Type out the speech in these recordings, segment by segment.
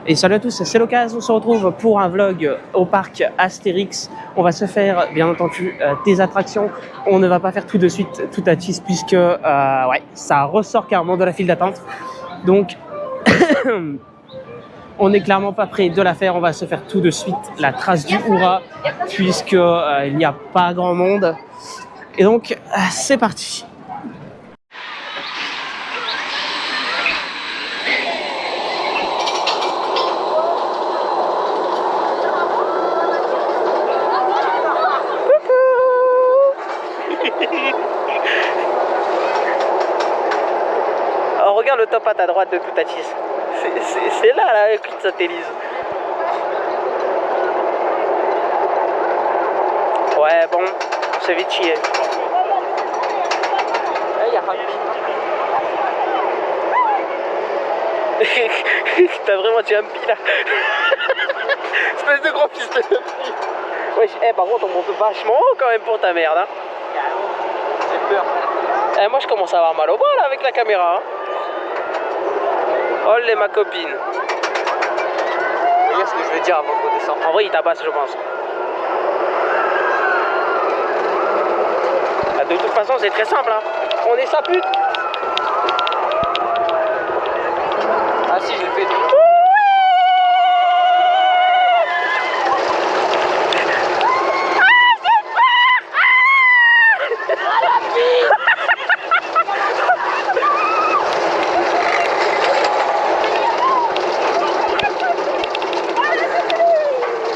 Et salut à tous, c'est l'occasion, on se retrouve pour un vlog au parc Astérix. On va se faire bien entendu des attractions. On ne va pas faire tout de suite tout à cheese puisque ouais, ça ressort carrément de la file d'attente. Donc on n'est clairement pas prêt de la faire. On va se faire tout de suite la trace du Hourra puisque il n'y a pas grand monde. Et donc c'est parti. Oh, regarde le top à ta droite de Toutatis. C'est là, là, avec le satellite. Ouais, bon, c'est vite chier. Il y a Rambi. T'as vraiment jumpy là. Espèce de gros fils de pute. Wesh, par contre, on monte vachement haut quand même pour ta merde. Hein. J'ai peur. Moi, je commence à avoir mal au bras là avec la caméra. Hein. Oh, les ma copine. Regarde ce que je veux dire avant qu'on descende. En vrai, il tabasse, je pense. Ah, de toute façon, c'est très simple. Hein. On est sa pute. Ah si, je le fais.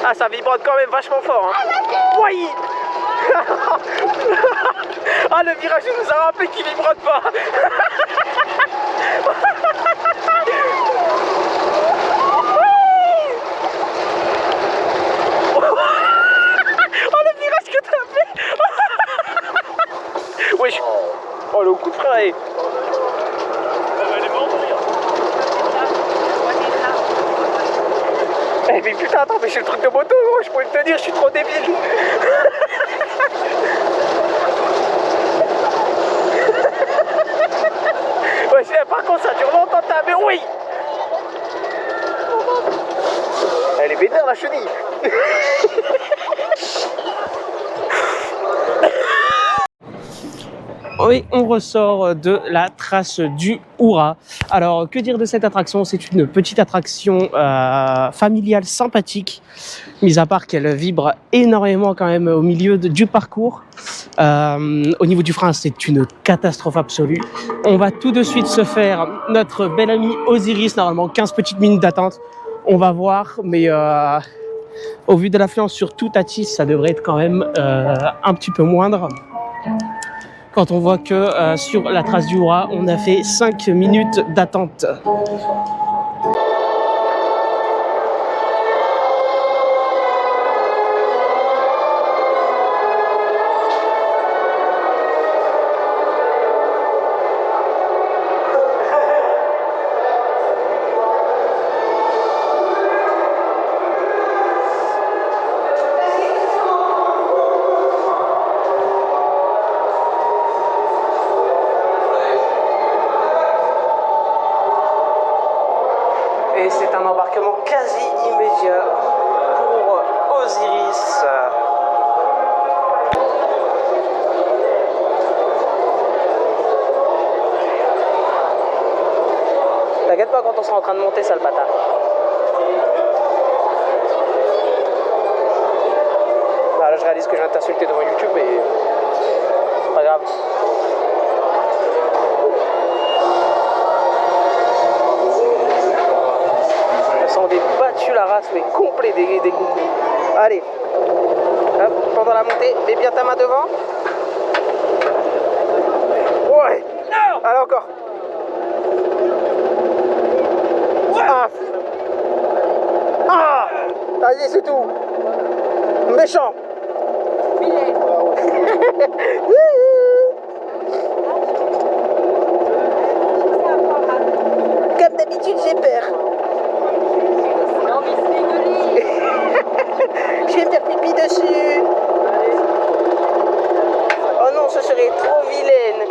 Ah, ça vibre quand même vachement fort. Hein. Oui. Ah, le virage nous a rappelé qu'il vibre pas. Oh, le virage que t'as fait. Wesh. Oh, le coup de frein. Eh. Eh mais putain, attends, mais c'est le truc de moto, gros, je pourrais te dire, je suis trop débile. Ouais, par contre, ça dure longtemps, mais oui. Elle est bédère, la chenille. Oui, on ressort de la trace du Hourra. Alors, que dire de cette attraction? C'est une petite attraction familiale sympathique, mis à part qu'elle vibre énormément quand même au milieu du parcours. Au niveau du frein, c'est une catastrophe absolue. On va tout de suite se faire notre bel ami Osiris, normalement 15 petites minutes d'attente. On va voir, mais au vu de l'affluence sur Toutatis, ça devrait être quand même un petit peu moindre. Quand on voit que sur la trace du Hourra, on a fait 5 minutes d'attente. Et c'est un embarquement quasi immédiat pour Osiris. T'inquiète pas quand on sera en train de monter, sale bâtard. Ah, là, je réalise que je viens de t'insulter devant YouTube, mais c'est pas grave. On est battu la race, mais complet des coucous. Allez, hop, pendant la montée, mets bien ta main devant. Ouais. Allez, encore. Ah. Ah. Allez, c'est tout. Méchant. Comme d'habitude, j'ai peur. Je vais me faire pipi dessus. Oh non, ce serait trop vilaine.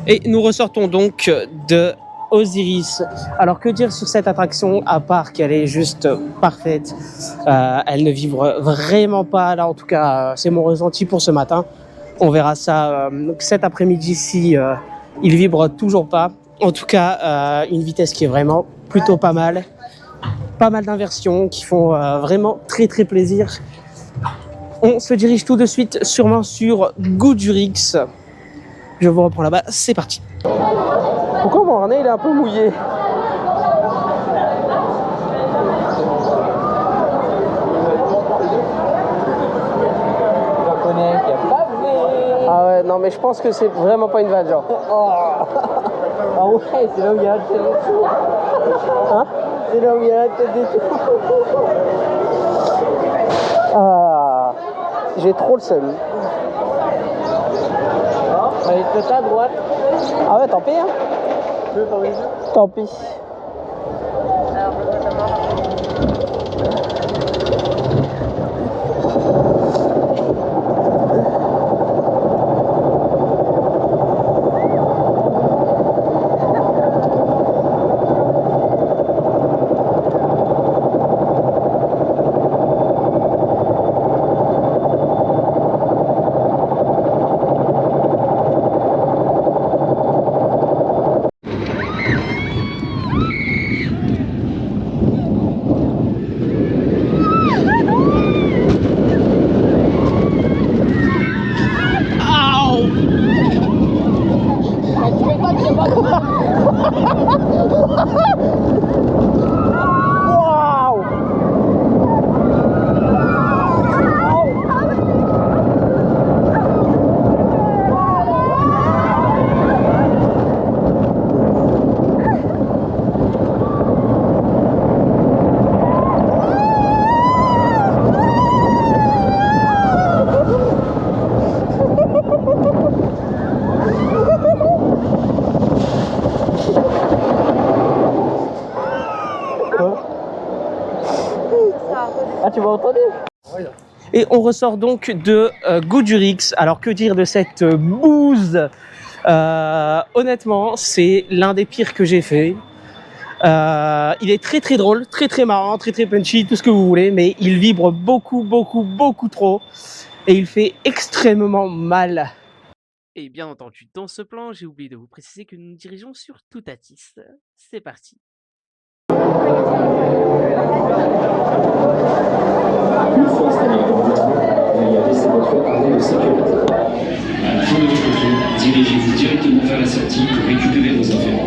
Et nous ressortons donc de Osiris. Alors que dire sur cette attraction à part qu'elle est juste parfaite. Elle ne vibre vraiment pas, là en tout cas c'est mon ressenti pour ce matin. On verra ça cet après-midi si il vibre toujours pas. En tout cas une vitesse qui est vraiment plutôt pas mal. Pas mal d'inversions qui font vraiment très très plaisir. On se dirige tout de suite sûrement sur Goudurix. Je vous reprends là-bas, c'est parti. Pourquoi mon harnais il est un peu mouillé? Ah ouais, non mais je pense que c'est vraiment pas une vanne genre. Oh. Ah ouais, c'est là où il y a la tête et tout. Hein? C'est là où il y a la tête et tout. Ah, j'ai trop le seum. Allez, peut-être à droite. Ah ouais, tant pis hein. Tant pis. Ah, tu m'as entendu? Et on ressort donc de Goudurix. Alors que dire de cette bouse? Honnêtement, c'est l'un des pires que j'ai fait. Il est très très drôle, très très marrant, très très punchy, tout ce que vous voulez, mais il vibre beaucoup trop et il fait extrêmement mal. Et bien entendu, dans ce plan, j'ai oublié de vous préciser que nous nous dirigeons sur Toutatis. C'est parti. Une fois installé dans votre train, veuillez abaisser votre harnais de sécurité. À la fin de votre tour, dirigez-vous directement vers la sortie pour récupérer vos affaires.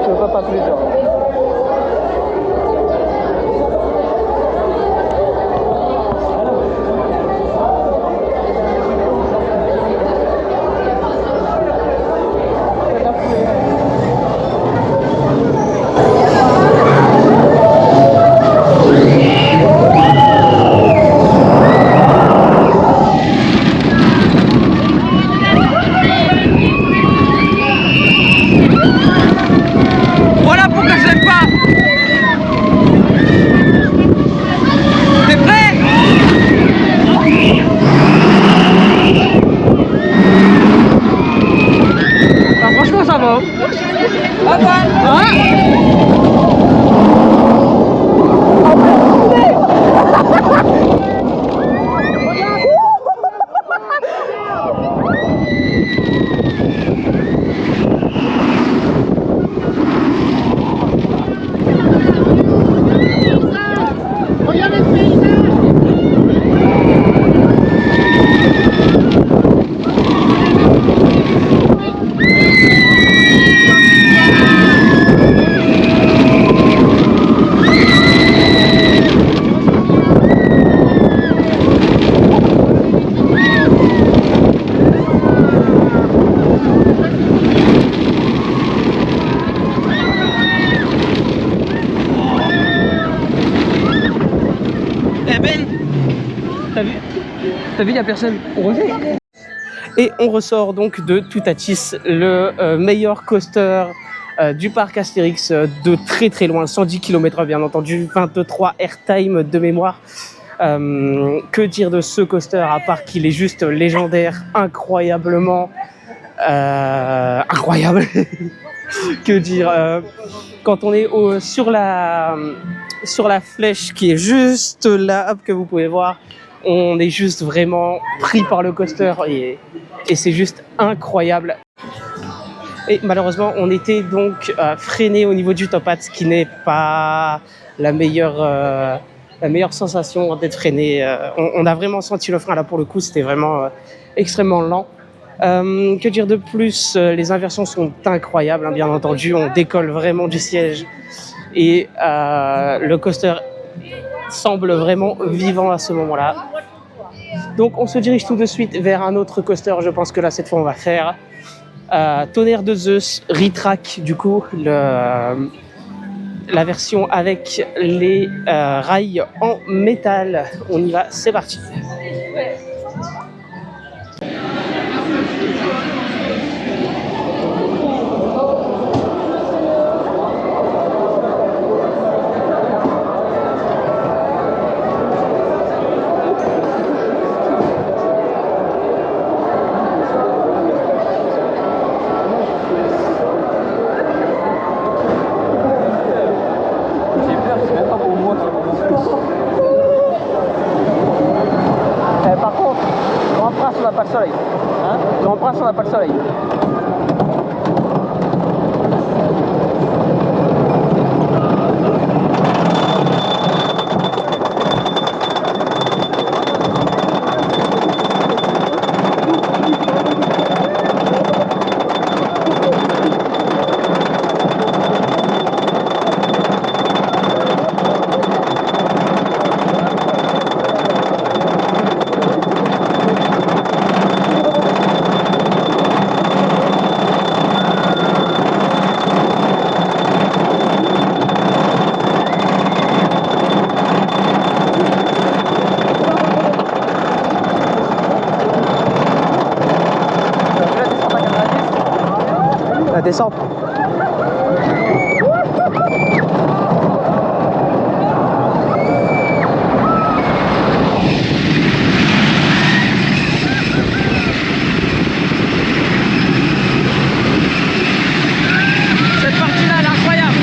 Je veux pas plus genre. Voilà pourquoi je l'aime pas. T'es prêt? Bah, franchement ça va. T'as vu, y a personne. On refait. Et on ressort donc de Toutatis, le meilleur coaster du parc Astérix de très très loin, 110 km bien entendu, 23 airtime de mémoire. Que dire de ce coaster à part qu'il est juste légendaire, incroyablement incroyable. Que dire quand on est sur la flèche qui est juste là, que vous pouvez voir, on est juste vraiment pris par le coaster et c'est juste incroyable. Et malheureusement, on était donc freiné au niveau du top hat, ce qui n'est pas la meilleure sensation d'être freiné. On a vraiment senti le frein là pour le coup, c'était vraiment extrêmement lent. Que dire de plus, les inversions sont incroyables, hein, bien entendu, on décolle vraiment du siège et le coaster semble vraiment vivant à ce moment-là. Donc on se dirige tout de suite vers un autre coaster, je pense que là cette fois on va faire Tonnerre de Zeus, Retrack, du coup, la version avec les rails en métal. On y va, c'est parti. Par contre, Grand Prince, on n'a pas le soleil. Hein? Grand Prince, on n'a pas le soleil. La descente. Cette partie-là, elle est incroyable.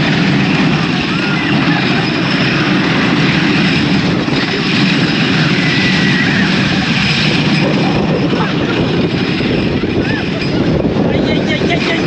Aïe, aïe, aïe, aïe, aïe.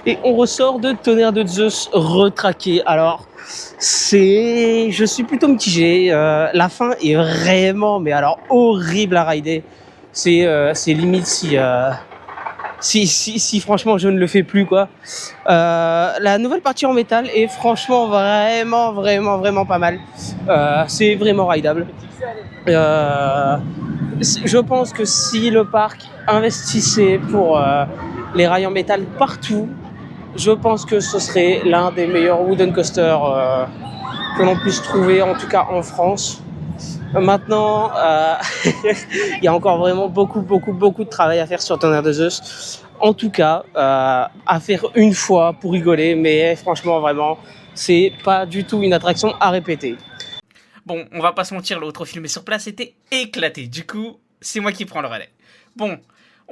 Et on ressort de Tonnerre de Zeus retraqué. Alors, je suis plutôt mitigé. La fin est vraiment, mais alors horrible à rider. C'est limite si franchement je ne le fais plus quoi. La nouvelle partie en métal est franchement vraiment pas mal. C'est vraiment rideable. Je pense que si le parc investissait pour les rails en métal partout, je pense que ce serait l'un des meilleurs wooden coasters que l'on puisse trouver, en tout cas en France. Maintenant, il y a encore vraiment beaucoup de travail à faire sur Tonnerre de Zeus. En tout cas, à faire une fois pour rigoler, mais franchement, vraiment, c'est pas du tout une attraction à répéter. Bon, on va pas se mentir, l'autre film sur place était éclaté. Du coup, c'est moi qui prends le relais. Bon,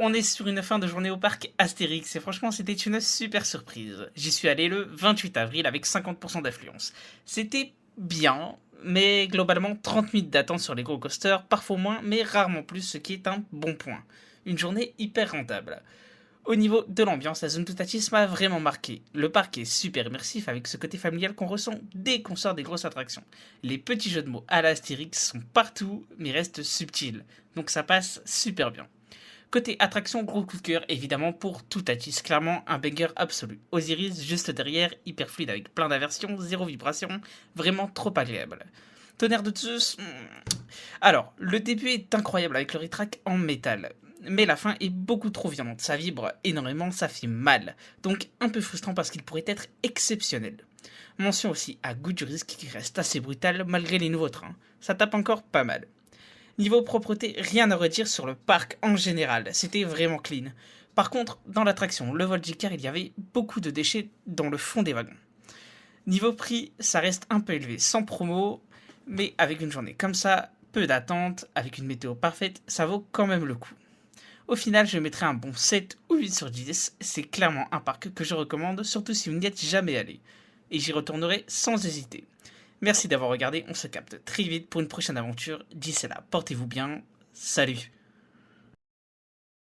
on est sur une fin de journée au parc Astérix et franchement, c'était une super surprise. J'y suis allé le 28 avril avec 50% d'affluence. C'était bien, mais globalement 30 minutes d'attente sur les gros coasters, parfois moins, mais rarement plus, ce qui est un bon point. Une journée hyper rentable. Au niveau de l'ambiance, la zone Toutatis m'a vraiment marqué. Le parc est super immersif avec ce côté familial qu'on ressent dès qu'on sort des grosses attractions. Les petits jeux de mots à la Astérix sont partout, mais restent subtils, donc ça passe super bien. Côté attraction, gros coup de cœur évidemment pour Toutatis, clairement un banger absolu. Osiris juste derrière, hyper fluide avec plein d'aversions, zéro vibration, vraiment trop agréable. Tonnerre de Zeus. Alors, le début est incroyable avec le retrack en métal. Mais la fin est beaucoup trop violente, ça vibre énormément, ça fait mal. Donc un peu frustrant parce qu'il pourrait être exceptionnel. Mention aussi à Goût du risque qui reste assez brutal malgré les nouveaux trains. Ça tape encore pas mal. Niveau propreté, rien à redire sur le parc en général, c'était vraiment clean. Par contre, dans l'attraction, le Volgicar, il y avait beaucoup de déchets dans le fond des wagons. Niveau prix, ça reste un peu élevé, sans promo, mais avec une journée comme ça, peu d'attente, avec une météo parfaite, ça vaut quand même le coup. Au final, je mettrai un bon 7 ou 8 sur 10, c'est clairement un parc que je recommande, surtout si vous n'y êtes jamais allé. Et j'y retournerai sans hésiter. Merci d'avoir regardé, on se capte très vite pour une prochaine aventure. D'ici là, portez-vous bien, salut!